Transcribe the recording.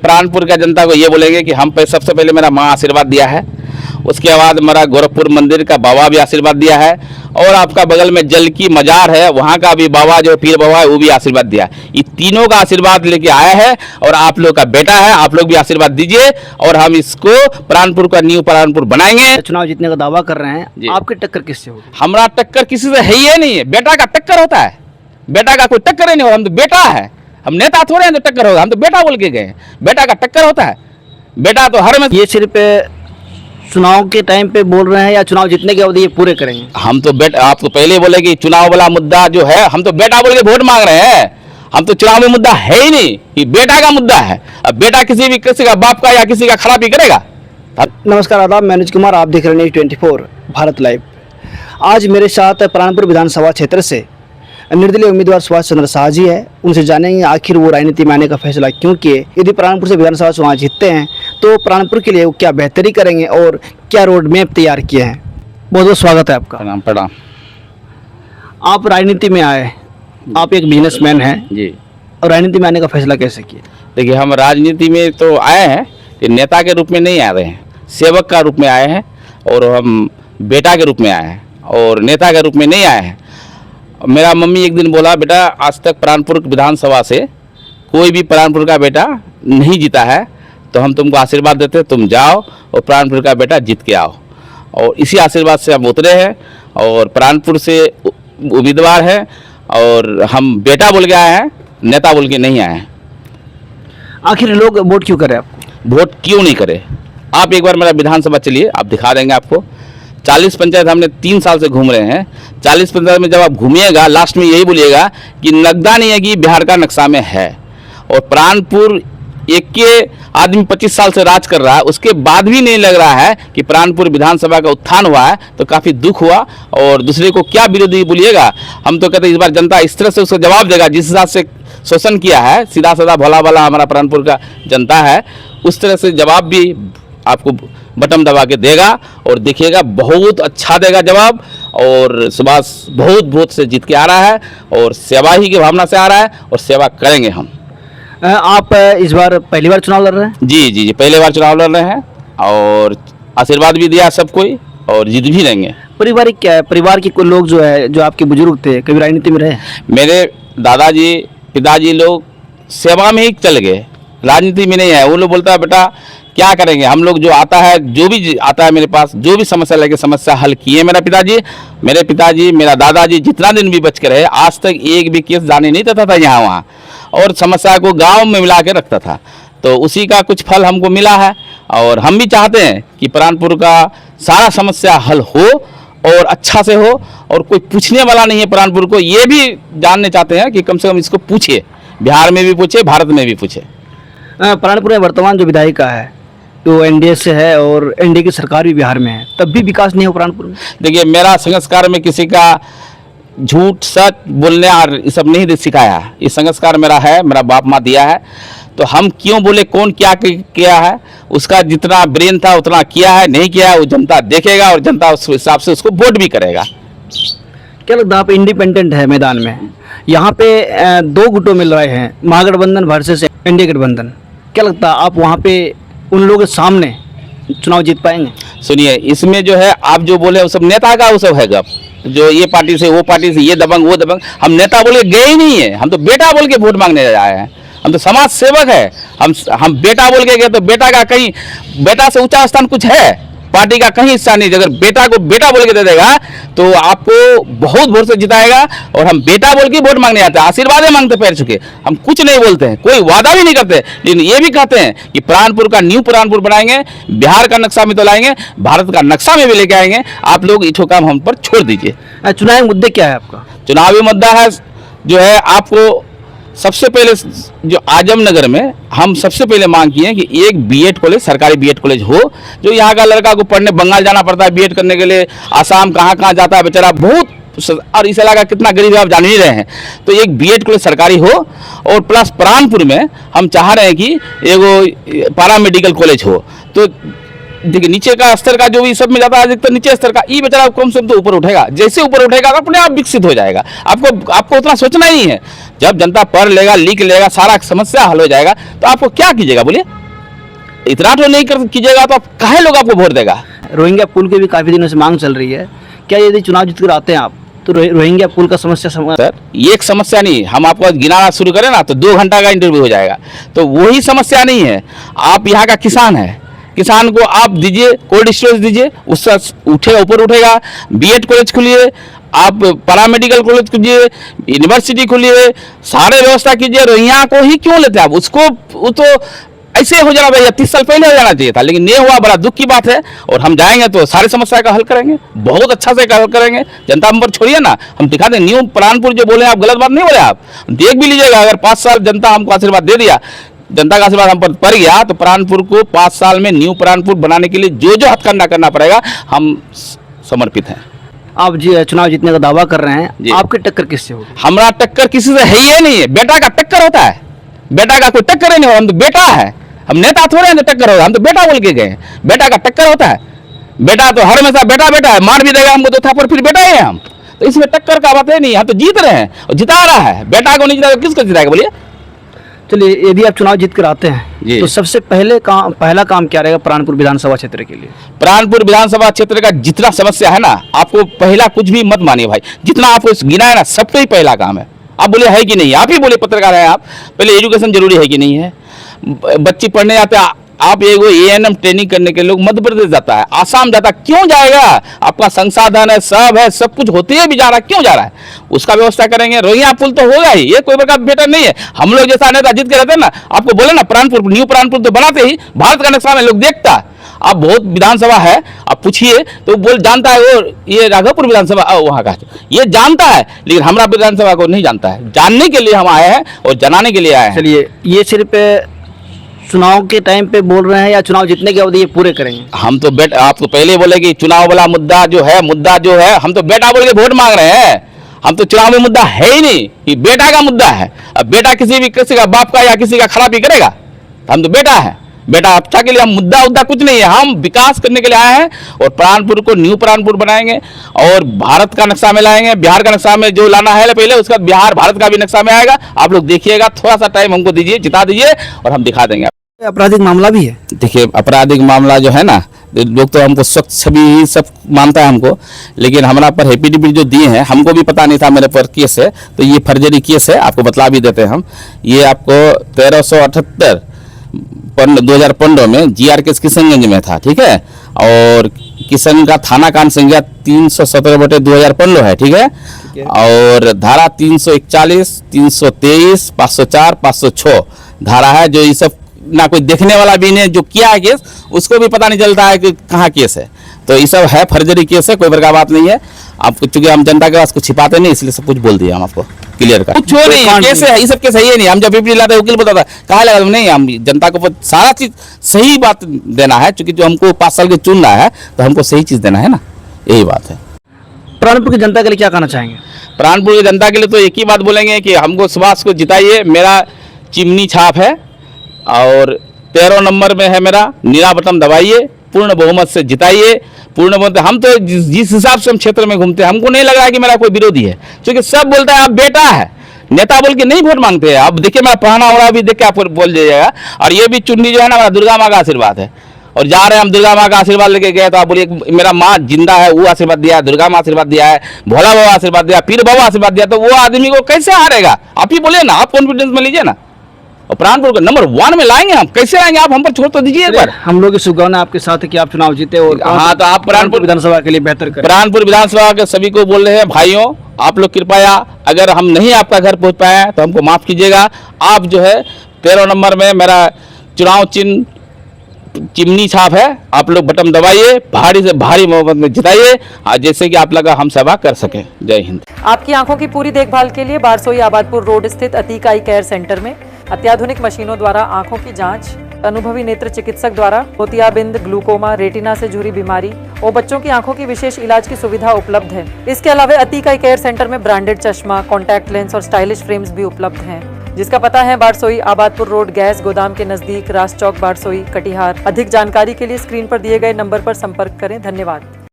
प्राणपुर का जनता को ये बोलेंगे कि हम पे सबसे पहले मेरा माँ आशीर्वाद दिया है, उसके बाद मेरा गोरखपुर मंदिर का बाबा भी आशीर्वाद दिया है, और आपका बगल में जल की मजार है वहाँ का भी बाबा जो पीर बाबा है वो भी आशीर्वाद दिया। ये तीनों का आशीर्वाद लेके आया है और आप लोग का बेटा है, आप लोग भी आशीर्वाद दीजिए और हम इसको प्राणपुर का न्यू प्राणपुर बनाएंगे। चुनाव जीतने का दावा कर रहे हैं, आपकी टक्कर किससे होगी? हमारा टक्कर किसी से है ही नहीं है, बेटा का टक्कर होता है, बेटा का कोई टक्कर ही नहीं होगा। हम तो बेटा है, हम नेता थोड़े हैं तो टक्कर होगा, हम तो बेटा बोल के गए, बेटा का टक्कर होता है, बेटा तो हर में। ये सिर्फ चुनाव के टाइम पे बोल रहे हैं या चुनाव जीतने के अवधि ये पूरे करेंगे? हम तो बेटा, आप तो पहले बोले कि चुनाव वाला मुद्दा जो है, हम तो बेटा बोल के वोट मांग रहे हैं, हम तो चुनाव में मुद्दा है ही नहीं, ये बेटा का मुद्दा है। अब बेटा किसी का बाप का या किसी का खराबी करेगा? नमस्कार, आदाब, मैं अनुज कुमार, आप देख रहे हैं न्यूज़ 24 भारत लाइव। आज मेरे साथ प्राणपुर विधानसभा क्षेत्र से निर्दलीय उम्मीदवार सुभाष चंद्र शाह जी है। उनसे जानेंगे आखिर वो राजनीति में आने का फैसला क्यों किए, यदि प्राणपुर से विधानसभा चुनाव जीतते हैं तो प्राणपुर के लिए वो क्या बेहतरी करेंगे और क्या रोड मैप तैयार किए हैं। बहुत बहुत स्वागत है आपका। प्रणाम। आप राजनीति में आए, आप एक बिजनेसमैन हैं जी, और राजनीति में आने का फैसला कैसे किए? देखिए, हम राजनीति में तो आए हैं कि नेता के रूप में नहीं आ रहे हैं, सेवक का रूप में आए हैं, और हम बेटा के रूप में आए हैं और नेता के रूप में नहीं आए हैं। मेरा मम्मी एक दिन बोला, बेटा आज तक प्राणपुर विधानसभा से कोई भी प्राणपुर का बेटा नहीं जीता है, तो हम तुमको आशीर्वाद देते, तुम जाओ और प्राणपुर का बेटा जीत के आओ। और इसी आशीर्वाद से हम उतरे हैं और प्राणपुर से उम्मीदवार हैं, और हम बेटा बोल के आए हैं, नेता बोल के नहीं आए हैं। आखिर लोग वोट क्यों करें आपको? वोट क्यों नहीं करे? आप एक बार मेरा विधानसभा चलिए, आप दिखा देंगे आपको। 40 पंचायत हमने 3 साल से घूम रहे हैं। 40 पंचायत में जब आप घूमिएगा लास्ट में यही बोलिएगा कि नगदा नहीं है कि बिहार का नक्शा में है। और प्राणपुर एक के आदमी 25 साल से राज कर रहा है, उसके बाद भी नहीं लग रहा है कि प्राणपुर विधानसभा का उत्थान हुआ है, तो काफ़ी दुख हुआ। और दूसरे को क्या विरोधी बोलिएगा, हम तो कहते हैं इस बार जनता इस तरह से उसको जवाब देगा जिस हिसाब से शोषण किया है, सीधा साधा भोला भाला हमारा प्राणपुर का जनता है, उस तरह से जवाब भी आपको बटन दबा के देगा और देखिएगा बहुत अच्छा देगा जवाब। और सुभाष बहुत बहुत से जीत के आ रहा है और सेवा ही की भावना से आ रहा है और सेवा करेंगे हम। आप इस बार पहली बार चुनाव लड़ रहे हैं? जी जी जी, पहले बार चुनाव लड़ रहे हैं और आशीर्वाद भी दिया सब कोई और जीत भी लेंगे। पारिवारिक क्या है, परिवार के कोई लोग जो है, जो आपके बुजुर्ग थे, कभी राजनीति में रहे? मेरे दादाजी पिताजी लोग सेवा में ही चल गए, राजनीति में नहीं है। वो लोग बोलता है बेटा क्या करेंगे, हम लोग जो आता है, जो भी आता है मेरे पास, जो भी समस्या लगे समस्या हल किए मेरे पिताजी, मेरा दादाजी जितना दिन भी बच के रहे, आज तक एक भी केस जाने नहीं देता था यहाँ वहाँ, और समस्या को गांव में मिला के रखता था। तो उसी का कुछ फल हमको मिला है और हम भी चाहते हैं कि प्राणपुर का सारा समस्या हल हो और अच्छा से हो, और कोई पूछने वाला नहीं है प्राणपुर को, ये भी जानने चाहते हैं कि कम से कम इसको पूछे, बिहार में भी पूछे, भारत में भी पूछे। प्राणपुर में वर्तमान जो विधायिका है तो एनडीए से है और एनडीए की सरकार भी बिहार में है, तब भी विकास नहीं हो प्राणपुर में। देखिए, मेरा संस्कार में किसी का झूठ सच बोलने और ये सब नहीं सिखाया है, ये संस्कार मेरा है, मेरा बाप माँ दिया है। तो हम क्यों बोले कौन क्या किया है, उसका जितना ब्रेन था उतना किया है, नहीं किया है वो जनता देखेगा और जनता उस हिसाब से उसको वोट भी करेगा। क्या लगता है, आप इंडिपेंडेंट है मैदान में, यहाँ पे 2 गुटों में लड़ाई है, महागठबंधन वर्सेस एनडीए गठबंधन, क्या लगता है आप वहाँ पे उन लोगों के सामने चुनाव जीत पाएंगे? सुनिए, इसमें जो है आप जो बोले वो सब नेता का वो सब है गप, जो ये पार्टी से वो पार्टी से, ये दबंग वो दबंग, हम नेता बोल के गए ही नहीं है, हम तो बेटा बोल के वोट मांगने आए हैं, हम तो समाज सेवक है। हम बेटा बोल के गए तो बेटा का कहीं, बेटा से ऊंचा स्थान कुछ है पार्टी का कहीं हिस्सा नहीं। अगर बेटा को बेटा बोल के दे देगा तो आपको बहुत वोट से जिताएगा, और हम बेटा बोल के वोट मांगने आते हैं, आशीर्वाद मांगते पैर छुके, हम कुछ नहीं बोलते हैं, कोई वादा भी नहीं करते, लेकिन ये भी कहते हैं कि प्राणपुर का न्यू प्राणपुर बनाएंगे, बिहार का नक्शा में तो लाएंगे, भारत का नक्शा में भी लेके आएंगे। आप लोग इठो काम हम पर छोड़ दीजिए। चुनावी मुद्दे क्या है आपका? चुनावी मुद्दा है जो है, आपको सबसे पहले जो आजमनगर में हम सबसे पहले मांग किए हैं कि एक बीएड कॉलेज, सरकारी बीएड कॉलेज हो। जो यहाँ का लड़का को पढ़ने बंगाल जाना पड़ता है बीएड करने के लिए, आसाम कहाँ जाता है बेचारा बहुत, और इस इलाका कितना गरीब है आप जान ही रहे हैं। तो एक बीएड कॉलेज सरकारी हो, और प्लस प्राणपुर में हम चाह रहे हैं कि एगो पैरामेडिकल कॉलेज हो। तो देखिए नीचे का स्तर का जो भी सब में जाता है अधिकतर नीचे स्तर का, ये बेचारा कम से कम तो ऊपर उठेगा, जैसे ऊपर उठेगा तो अपने आप विकसित हो जाएगा। आपको उतना सोचना ही है। जब जनता पढ़ लेगा, लिख लेगा, सारा समस्या हल हो जाएगा, तो आपको क्या कीजिएगा बोलिए? इतना तो नहीं कीजिएगा तो आप काहे लोग आपको वोट देगा? रोहिंग्या पुल की भी काफ़ी दिनों से मांग चल रही है, क्या यदि चुनाव जीत कर आते हैं आप तो रोहिंग्या पुल का समस्या सर ये एक समस्या नहीं, हम आपको गिनाना शुरू करें ना तो 2 घंटा का इंटरव्यू हो जाएगा। तो वही समस्या नहीं है। आप यहाँ का किसान है, किसान को आप दीजिए, कोल्ड स्टोरेज दीजिए, उससे उठेगा, ऊपर उठेगा। बीएड कॉलेज खोलिए, आप पैरामेडिकल कॉलेज खोलिए, यूनिवर्सिटी खोलिए, सारे व्यवस्था कीजिए। रोहिंग्या को ही क्यों लेते हैं आप? उसको वो तो ऐसे हो जाना भैया, 30 साल पहले हो जाना चाहिए था, लेकिन नहीं हुआ। बड़ा दुख की बात है। और हम जाएंगे तो सारी समस्या का हल करेंगे, बहुत अच्छा से हल करेंगे। जनता हम पर छोड़िए ना, हम दिखा दें। न्यू प्राणपुर जो बोले आप, गलत बात नहीं बोले आप, देख भी लीजिएगा। अगर 5 साल जनता हमको आशीर्वाद दे दिया, जनता का आशीर्वाद हम पर पड़ गया, तो प्राणपुर को 5 साल में न्यू प्राणपुर बनाने के लिए जो जो हथकंडा करना पड़ेगा, हम समर्पित हैं। आप जी चुनाव जीतने का दावा कर रहे हैं, आपकी टक्कर किससे होगी? हमारा टक्कर किसी से है ही नहीं है। बेटा का टक्कर होता है, बेटा का कोई टक्कर ही नहीं हो। हम तो बेटा है, हम नेता थोड़े हैं टक्कर होगा, हम तो बेटा बोल के गए। बेटा का टक्कर होता है। बेटा तो हर हमेशा बेटा बेटा है, मार भी देगा हमको तो थापर, फिर बेटा ही है हम। तो इसमें टक्कर का बात है नहीं, हम तो जीत रहे हैं और जिता रहा है। बेटा को नहीं जिता तो किसको जिताएगा बोलिए? चलिए, यदि आप चुनाव जीत कर आते हैं तो सबसे पहला काम क्या रहेगा प्राणपुर विधानसभा क्षेत्र के लिए? प्राणपुर विधानसभा क्षेत्र का जितना समस्या है ना, आपको पहला कुछ भी मत मानिए भाई, जितना आपको गिना है ना, सबसे ही पहला काम है। आप बोलिए है कि नहीं? आप ही बोले, पत्रकार है आप, पहले एजुकेशन जरूरी है कि नहीं है? बच्ची पढ़ने आते, आप एगो एएनएम ट्रेनिंग करने के लोग मध्य प्रदेश जाता है, आसाम जाता है, क्यों जाएगा? आपका संसाधन है, सब कुछ होते हुए भी जा रहा है, क्यों जा रहा है? उसका व्यवस्था करेंगे। रोहिंग्या पुल तो होगा ही, ये कोई प्रकार बेटर नहीं है। हम लोग जैसा नेता जीत के रहते हैं ना, आपको बोले ना प्राणपुर, न्यू प्राणपुर तो बनाते ही भारत का नक्शा में लोग देखता। आप बहुत विधानसभा है, आप पूछिए तो बोल जानता है वो, ये राघवपुर विधानसभा वहाँ का ये जानता है, लेकिन हमारा विधानसभा को नहीं जानता है। जानने के लिए हम आए हैं और जनाने के लिए आए हैं। चलिए, ये सिर्फ चुनाव के टाइम पे बोल रहे हैं या चुनाव जीतने के अवधि ये पूरे करेंगे? हम तो आप तो पहले बोले कि चुनाव वाला मुद्दा जो है, हम तो बेटा बोल के वोट मांग रहे हैं। हम तो चुनाव में मुद्दा है ही नहीं, ये बेटा का मुद्दा है। अब बेटा किसी का बाप का या किसी का खराबी करेगा? हम तो बेटा है, बेटा अच्छा के लिए। हम मुद्दा कुछ नहीं है, हम विकास करने के लिए आए हैं और प्राणपुर को न्यू प्राणपुर बनाएंगे और भारत का नक्शा में लाएंगे। बिहार का नक्शा में जो लाना है पहले, उसका बिहार भारत का भी नक्शा में आएगा। आप लोग देखिएगा, थोड़ा सा टाइम हमको दीजिए, जिता दीजिए और हम दिखा देंगे। आपराधिक मामला भी है? देखिए, आपराधिक मामला जो है ना, लोग तो हमको स्वच्छ छवि ही सब मानता है हमको, लेकिन हमारा पर एफिडेविट जो दिए हैं, हमको भी पता नहीं था मेरे पर केस है, तो ये फर्जरी केस है। आपको बतला भी देते हैं हम। ये आपको 1378 2015 में जीआर केस किशनगंज में था, ठीक है। और किशन का थाना कांड संख्या 317/2015 है, ठीक है। और धारा 341, 323, 504, 506 धारा है, जो ये सब ना कोई देखने वाला भी नहीं, जो किया है केस उसको भी पता नहीं चलता है कि कहाँ केस है। तो ये सब है, फर्जरी केस है, कोई प्रकार बात नहीं है। आपको चूंकि हम जनता के पास कुछ छिपाते नहीं, इसलिए सब कुछ बोल दिया हम आपको क्लियर कर। कुछ हो नहीं, केस है, ये सब केस है ही नहीं। हम जब पेपर लाते वकील बताता कहाँ लगा नहीं, हम जनता को सारा चीज सही बात देना है, चूंकि जो हमको 5 साल के चुनना है तो हमको सही चीज देना है ना, यही बात है। प्राणपुर की जनता के लिए क्या कहना चाहेंगे? प्राणपुर की जनता के लिए तो एक ही बात बोलेंगे कि हमको सुभाष को जिताइए। मेरा चिमनी छाप है और 13 नंबर में है मेरा, नीला बटन दबाइए, पूर्ण बहुमत से जिताइए। पूर्ण बहुमत, हम तो जिस हिसाब से हम क्षेत्र में घूमते हैं, हमको नहीं लग रहा है कि मेरा कोई विरोधी है, क्योंकि सब बोलता है आप बेटा है, नेता बोल के नहीं वोट मांगते हैं। अब देखिए मेरा पहना हो रहा भी देख के आप बोल दीजिएगा। और ये भी चुन्नी जो है ना, मेरा दुर्गा माँ का आशीर्वाद है। और जा रहे हैं हम, दुर्गा माँ का आशीर्वाद लेके गए तो आप बोलिए मेरा माँ जिंदा है, वो आशीर्वाद दिया है, दुर्गा माँ आशीर्वाद दिया है, भोला बाबा आशीर्वाद दिया, पीर बाबा आशीर्वाद दिया, तो वो आदमी को कैसे हारेगा? आप ही बोलिए ना, आप कॉन्फिडेंस में लीजिए ना। और प्राणपुर को नंबर 1 में लाएंगे हम, कैसे लाएंगे? आप हम पर छोड़ तो दीजिए एक बार। हम लोग की शुभकामना आपके साथ है कि आप चुनाव जीते और हाँ, तो आप प्राणपुर विधानसभा के लिए बेहतर करें। प्राणपुर विधानसभा के सभी को बोल रहे हैं, भाइयों आप लोग कृपया, अगर हम नहीं आपका घर पहुंच पाए हैं तो हमको माफ कीजिएगा। आप जो है 13 नंबर में मेरा चुनाव चिन्ह चिमनी छाप है, आप लोग बटन दबाइए, भारी से भारी मोहब्बत में जिताइए, जैसे कि आप लगा हम सेवा कर सकें। जय हिंद। आपकी आंखों की पूरी देखभाल के लिए बारसोई आबादपुर रोड स्थित अतीक आई केयर सेंटर में अत्याधुनिक मशीनों द्वारा आंखों की जांच, अनुभवी नेत्र चिकित्सक द्वारा मोतियाबिंद, ग्लूकोमा, रेटिना से जुड़ी बीमारी और बच्चों की आंखों की विशेष इलाज की सुविधा उपलब्ध है। इसके अलावा अतीक आई केयर सेंटर में ब्रांडेड चश्मा, कॉन्टैक्ट लेंस और स्टाइलिश फ्रेम्स भी उपलब्ध हैं। जिसका पता है बारसोई आबादपुर रोड, गैस गोदाम के नजदीक, रास चौक, बारसोई, कटिहार। अधिक जानकारी के लिए स्क्रीन पर दिए गए नंबर पर संपर्क करें। धन्यवाद।